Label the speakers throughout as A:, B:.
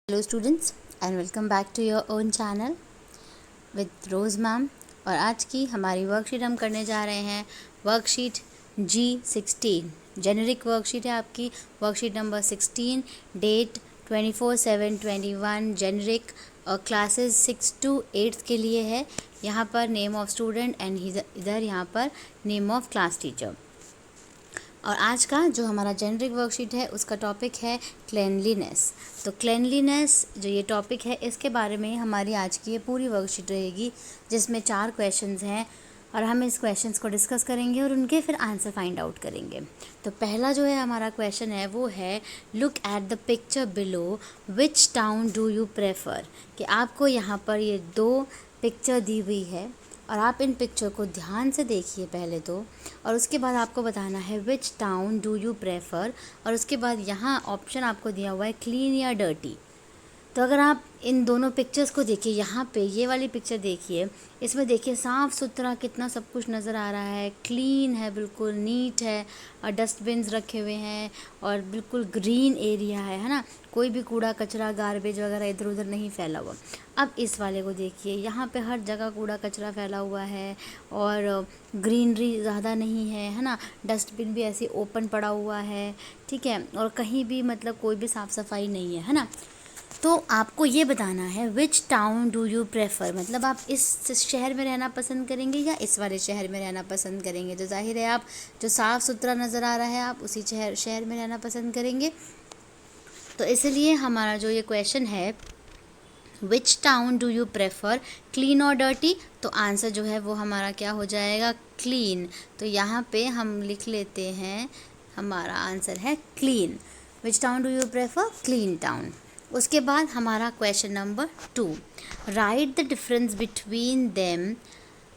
A: Hello students and welcome back to your own channel with Rose ma'am. और आज की हमारी वर्कशीट हम करने जा रहे हैं वर्कशीट G16। जेनरिक वर्कशीट है आपकी, वर्कशीट नंबर 16, डेट 24/7/21। जेनरिक और क्लासेस 6 to 8 के लिए है। यहाँ पर नेम ऑफ स्टूडेंट एंड इधर यहाँ पर नेम ऑफ क्लास टीचर। और आज का जो हमारा जेनरिक वर्कशीट है उसका टॉपिक है क्लेanलीनेस। तो क्लेanलीनेस जो ये टॉपिक है इसके बारे में हमारी आज की ये पूरी वर्कशीट रहेगी, जिसमें 4 क्वेश्चंस हैं और हम इस क्वेश्चंस को डिस्कस करेंगे और उनके फिर आंसर फाइंड आउट करेंगे। तो पहला जो है हमारा क्वेश्चन है वो है look at the picture below, which town do you prefer. कि आपको यहाँ पर ये 2 पिक्चर दी हुई है और आप इन पिक्चर को ध्यान से देखिए पहले तो, और उसके बाद आपको बताना है which town do you prefer. और उसके बाद यहाँ ऑप्शन आपको दिया हुआ है क्लीन या डर्टी। तो अगर आप इन दोनों पिक्चर्स को देखिए, यहाँ पे ये वाली पिक्चर देखिए, इसमें देखिए साफ़ सुथरा कितना सब कुछ नज़र आ रहा है, क्लीन है, बिल्कुल नीट है, और डस्टबिन्स रखे हुए हैं और बिल्कुल ग्रीन एरिया है ना, कोई भी कूड़ा कचरा गार्बेज वगैरह इधर उधर नहीं फैला हुआ। अब इस वाले को देखिए, यहाँ पे हर जगह कूड़ा कचरा फैला हुआ है और ग्रीनरी ज़्यादा नहीं है ना, डस्टबिन भी ऐसे ओपन पड़ा हुआ है, ठीक है, और कहीं भी मतलब कोई भी साफ़ सफाई नहीं है ना। तो आपको ये बताना है which town do you prefer, मतलब आप इस शहर में रहना पसंद करेंगे या इस वाले शहर में रहना पसंद करेंगे। तो जाहिर है आप जो साफ़ सुथरा नज़र आ रहा है आप उसी शहर में रहना पसंद करेंगे। तो इसलिए हमारा जो ये क्वेश्चन है which town do you prefer, clean और डर्टी, तो आंसर जो है वो हमारा क्या हो जाएगा, क्लीन। तो यहाँ पे हम लिख लेते हैं हमारा आंसर है clean. Which town do you prefer, clean town. उसके बाद हमारा question number 2, write the difference between them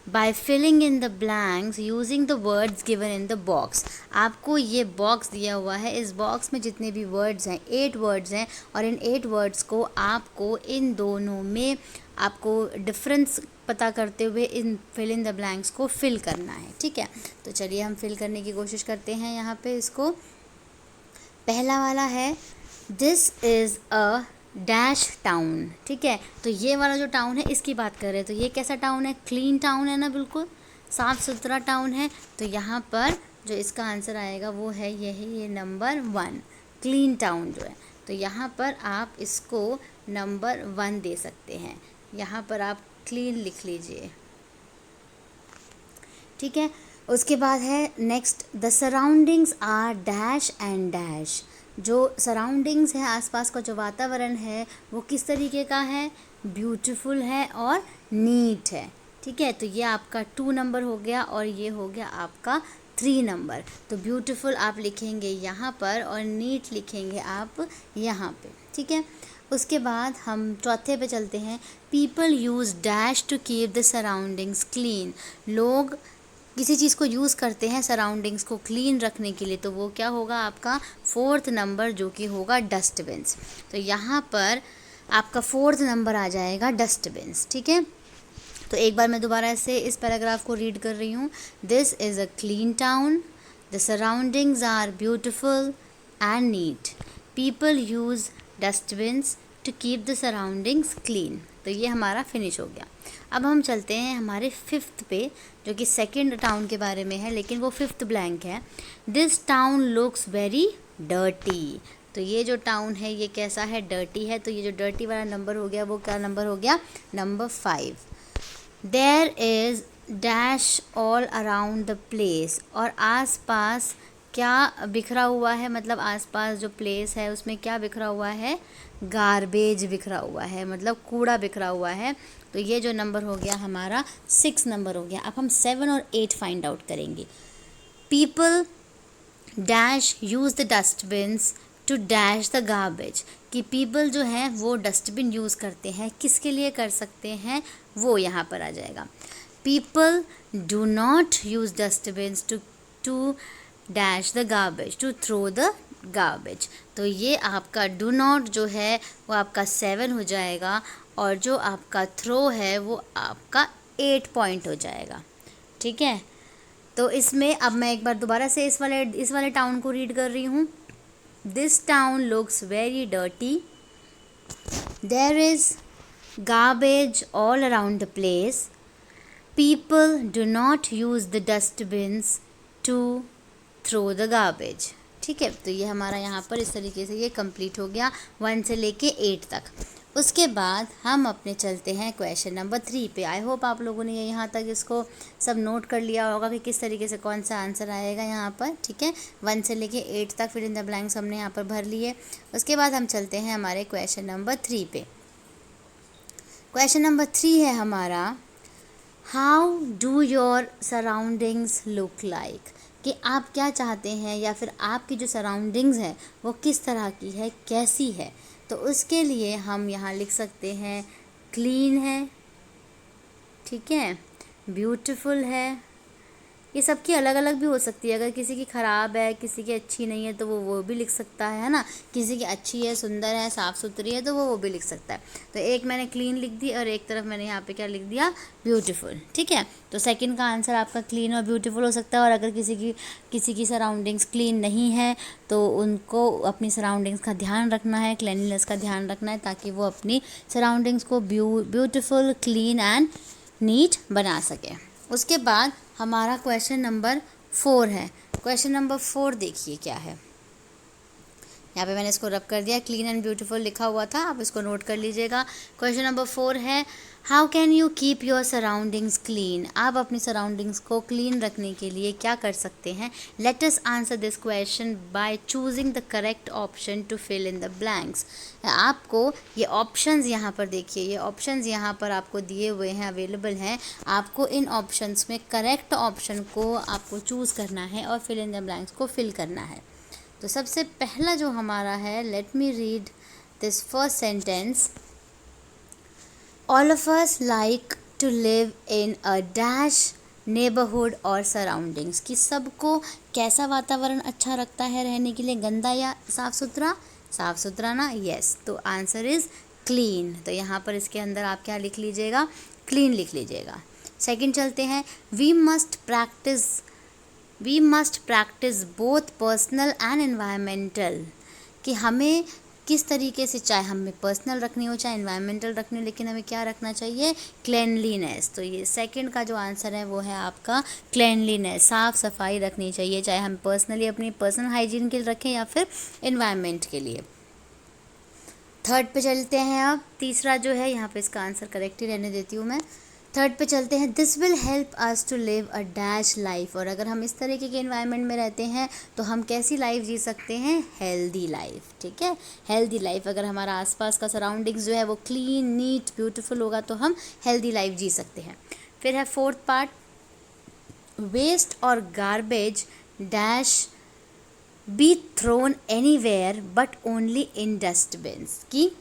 A: by filling in the blanks using the words given in the box. आपको ये बॉक्स दिया हुआ है, इस बॉक्स में जितने भी वर्ड्स हैं 8 वर्ड्स हैं, और इन 8 वर्ड्स को आपको इन दोनों में आपको डिफरेंस पता करते हुए इन फिल इन द ब्लैंक्स को फिल करना है, ठीक है। तो चलिए हम फिल करने की कोशिश करते हैं। यहाँ पे इसको पहला वाला है this is a dash town, ठीक है। तो ये वाला जो टाउन है इसकी बात कर रहे हैं, तो ये कैसा टाउन है, क्लीन टाउन है ना, बिल्कुल साफ़ सुथरा टाउन है। तो यहाँ पर जो इसका आंसर आएगा वो है ये नंबर 1, क्लीन टाउन जो है। तो यहाँ पर आप इसको नंबर 1 दे सकते हैं, यहाँ पर आप क्लीन लिख लीजिए, ठीक है। उसके बाद है next, the surroundings are dash and dash. जो सराउंडिंग्स है, आसपास का जो वातावरण है वो किस तरीके का है, ब्यूटीफुल है और नीट है, ठीक है। तो ये आपका 2 नंबर हो गया और ये हो गया आपका 3 नंबर। तो ब्यूटीफुल आप लिखेंगे यहाँ पर और नीट लिखेंगे आप यहाँ पे, ठीक है। उसके बाद हम चौथे पे चलते हैं, people use dash to keep the surroundings clean. लोग किसी चीज़ को यूज़ करते हैं सराउंडिंग्स को क्लीन रखने के लिए, तो वो क्या होगा आपका 4th नंबर, जो कि होगा डस्टबिन्स। तो यहाँ पर आपका 4th नंबर आ जाएगा डस्टबिन्स, ठीक है। तो एक बार मैं दोबारा से इस पैराग्राफ को रीड कर रही हूँ, this is a clean town, the surroundings are beautiful and neat, people use dustbins to keep the surroundings clean. तो ये हमारा फिनिश हो गया। अब हम चलते हैं हमारे 5th पे, जो कि सेकंड टाउन के बारे में है, लेकिन वो 5th ब्लैंक है। This town looks very dirty. तो ये जो टाउन है ये कैसा है, डर्टी है। तो ये जो डर्टी वाला नंबर हो गया वो क्या नंबर हो गया, number 5। There is dash all around the place, और आस पास क्या बिखरा हुआ है, मतलब आसपास जो प्लेस है उसमें क्या बिखरा हुआ है, गार्बेज बिखरा हुआ है, मतलब कूड़ा बिखरा हुआ है। तो ये जो नंबर हो गया हमारा 6 नंबर हो गया। अब हम 7 और 8 फाइंड आउट करेंगे। People dash use the dustbins to dash the garbage, कि पीपल जो है वो डस्टबिन यूज़ करते हैं, किसके लिए कर सकते हैं, वो यहाँ पर आ जाएगा। People do not use dustbins to dash the garbage, to throw the garbage. तो ये आपका डू नॉट जो है वो आपका 7 हो जाएगा, और जो आपका थ्रो है वो आपका 8 पॉइंट हो जाएगा, ठीक है। तो इसमें अब मैं एक बार दोबारा से इस वाले टाउन को रीड कर रही हूँ। This town looks very dirty, there is garbage all around the place. People do not use the dustbins to throw the garbage. ठीक है, तो ये हमारा यहाँ पर इस तरीके से ये कंप्लीट हो गया 1 से लेके 8 तक। उसके बाद हम अपने चलते हैं क्वेश्चन नंबर 3 पे। आई होप आप लोगों ने यहाँ तक इसको सब नोट कर लिया होगा कि किस तरीके से कौन सा आंसर आएगा यहाँ पर। ठीक है, 1 से लेके 8 तक फिर इन द ब्लैंक्स हमने यहाँ पर भर लिए। उसके बाद हम चलते हैं हमारे क्वेश्चन नंबर 3 पे। क्वेश्चन नंबर 3 है हमारा, how do your surroundings look like, कि आप क्या चाहते हैं या फिर आपकी जो सराउंडिंग्स है वो किस तरह की है, कैसी है। तो उसके लिए हम यहाँ लिख सकते हैं क्लीन है, ठीक है, ब्यूटीफुल है। ये सबकी अलग अलग भी हो सकती है, अगर किसी की ख़राब है, किसी की अच्छी नहीं है तो वो भी लिख सकता है ना। किसी की अच्छी है, सुंदर है, साफ़ सुथरी है तो वो भी लिख सकता है। तो एक मैंने क्लीन लिख दी और एक तरफ मैंने यहाँ पे क्या लिख दिया, ब्यूटीफुल। ठीक है, तो सेकंड का आंसर आपका क्लीन और ब्यूटीफुल हो सकता है। और अगर किसी की सराउंडिंग्स क्लीन नहीं है तो उनको अपनी सराउंडिंग्स का ध्यान रखना है, क्लीनलीनेस का ध्यान रखना है, ताकि वो अपनी सराउंडिंग्स को ब्यूटीफुल, क्लीन एंड नीट बना सके। उसके बाद हमारा क्वेश्चन नंबर 4 है। क्वेश्चन नंबर 4 देखिए क्या है। यहाँ पे मैंने इसको रब कर दिया, क्लीन एंड ब्यूटीफुल लिखा हुआ था, आप इसको नोट कर लीजिएगा। क्वेश्चन नंबर 4 है, how can you keep your surroundings clean, आप अपनी सराउंडिंग्स को क्लीन रखने के लिए क्या कर सकते हैं। Let us answer this question by choosing the correct option to fill in the blanks. आपको ये ऑप्शंस यहाँ पर देखिए, ये ऑप्शंस यहाँ पर आपको दिए हुए हैं, अवेलेबल हैं। आपको इन ऑप्शंस में करेक्ट ऑप्शन को आपको चूज़ करना है और फिल इन द ब्लैंक्स को फिल करना है। तो सबसे पहला जो हमारा है, let me read this first sentence. All of us like to live in a dash neighbourhood और सराउंडिंग्स, कि सबको कैसा वातावरण अच्छा लगता है रहने के लिए, गंदा या साफ़ सुथरा। साफ़ सुथरा ना, यस। तो आंसर इज़ क्लीन। तो यहाँ पर इसके अंदर आप क्या लिख लीजिएगा, क्लीन लिख लीजिएगा। सेकंड चलते हैं, we must practise both personal and environmental, कि हमें किस तरीके से, चाहे हमें पर्सनल रखनी हो चाहे एनवायरमेंटल रखनी हो, लेकिन हमें क्या रखना चाहिए, क्लेanलीनेस। तो ये सेकंड का जो आंसर है वो है आपका क्लेanलीनेस, साफ़ सफाई रखनी चाहिए, चाहे हम पर्सनली अपनी पर्सनल हाइजीन के लिए रखें या फिर एनवायरनमेंट के लिए। थर्ड पे चलते हैं। अब तीसरा जो है, यहाँ पे इसका आंसर करेक्ट ही रहने देती हूँ मैं। थर्ड पे चलते हैं, this will help us to live a dash life, और अगर हम इस तरीके के एनवायरनमेंट में रहते हैं तो हम कैसी लाइफ जी सकते हैं, हेल्दी लाइफ। ठीक है, हेल्दी लाइफ। अगर हमारा आसपास का सराउंडिंग्स जो है वो क्लीन, नीट, ब्यूटीफुल होगा तो हम हेल्दी लाइफ जी सकते हैं। फिर है फोर्थ पार्ट, वेस्ट और garbage dash be thrown anywhere but only in dustbins, की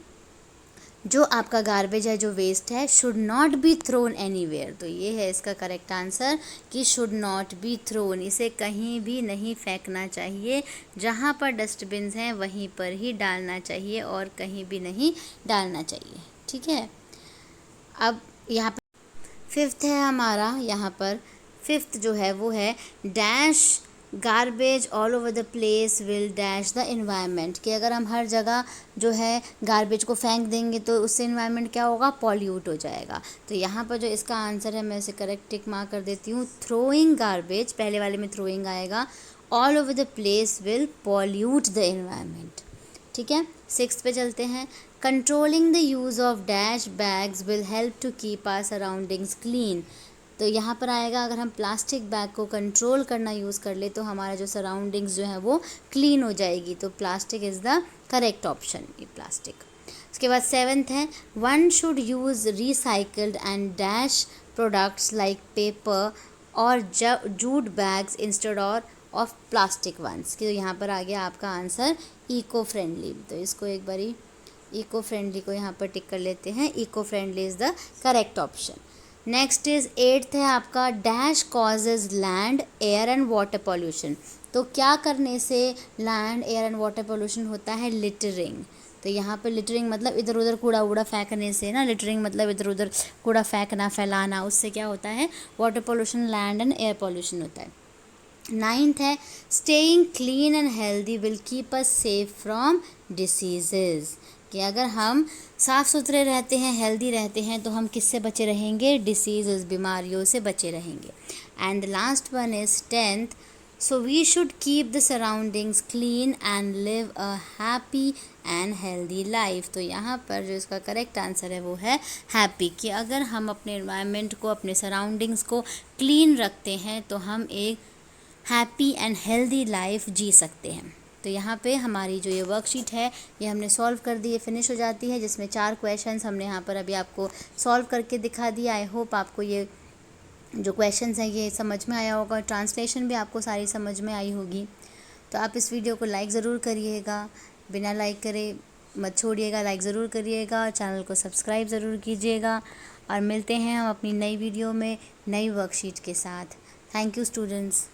A: जो आपका गार्बेज है, जो वेस्ट है, should not be thrown anywhere. तो ये है इसका करेक्ट आंसर कि शुड नॉट बी थ्रोन, इसे कहीं भी नहीं फेंकना चाहिए, जहाँ पर डस्टबिन्स हैं वहीं पर ही डालना चाहिए और कहीं भी नहीं डालना चाहिए। ठीक है, अब यहाँ पर फिफ्थ है हमारा, यहाँ पर फिफ्थ जो है वो है, dash garbage all over the place will dash the environment, कि अगर हम हर जगह जो है गार्बेज को फेंक देंगे तो उससे इन्वायरमेंट क्या होगा, पॉल्यूट हो जाएगा। तो यहाँ पर जो इसका आंसर है मैं इसे करेक्ट टिक मार्क कर देती हूँ, थ्रोइंग गार्बेज, पहले वाले में थ्रोइंग आएगा, all over the place will pollute the environment. ठीक है, सिक्स्थ पे चलते हैं, controlling the use of dash bags will help to keep our surroundings clean. तो यहाँ पर आएगा, अगर हम प्लास्टिक बैग को कंट्रोल करना यूज़ कर ले तो हमारा जो सराउंडिंग्स जो है वो क्लीन हो जाएगी। तो plastic is the correct option, ये प्लास्टिक। उसके बाद सेवन्थ है, one should use recycled and dash products like paper और jute bags instead of plastic ones, कि तो यहाँ पर आ गया आपका आंसर इको फ्रेंडली। तो इसको एक बारी इको फ्रेंडली को यहाँ पर टिक कर लेते हैं, eco friendly is the correct option. Next is eighth है आपका, dash causes land air and water pollution. तो क्या करने से land air and water pollution होता है, लिटरिंग। तो यहाँ पर लिटरिंग मतलब इधर उधर कूड़ा वूड़ा फेंकने से ना, लिटरिंग मतलब इधर उधर कूड़ा फेंकना, फैलाना, उससे क्या होता है, water pollution, land and air pollution होता है। नाइन्थ है, staying clean and healthy will keep us safe from diseases, कि अगर हम साफ़ सुथरे रहते हैं, हेल्दी रहते हैं, तो हम किससे बचे रहेंगे? डिसीज़, बीमारियों से बचे रहेंगे। And the last one is 10th, so we should keep the surroundings clean and live a happy and healthy life. तो यहाँ पर जो इसका करेक्ट आंसर है वो है हैप्पी, कि अगर हम अपने एनवायरनमेंट को, अपने सराउंडिंग्स को क्लीन रखते हैं तो हम एक हैप्पी एंड हेल्दी लाइफ जी सकते हैं। तो यहाँ पे हमारी जो ये वर्कशीट है ये हमने सॉल्व कर दी है, फिनिश हो जाती है, जिसमें 4 क्वेश्चंस हमने यहाँ पर अभी आपको सॉल्व करके दिखा दिया। आई होप आपको ये जो क्वेश्चंस हैं ये समझ में आया होगा, ट्रांसलेशन भी आपको सारी समझ में आई होगी। तो आप इस वीडियो को लाइक ज़रूर करिएगा, बिना लाइक करे मत छोड़िएगा, लाइक ज़रूर करिएगा, चैनल को सब्सक्राइब ज़रूर कीजिएगा। और मिलते हैं हम अपनी नई वीडियो में नई वर्कशीट के साथ। Thank you students.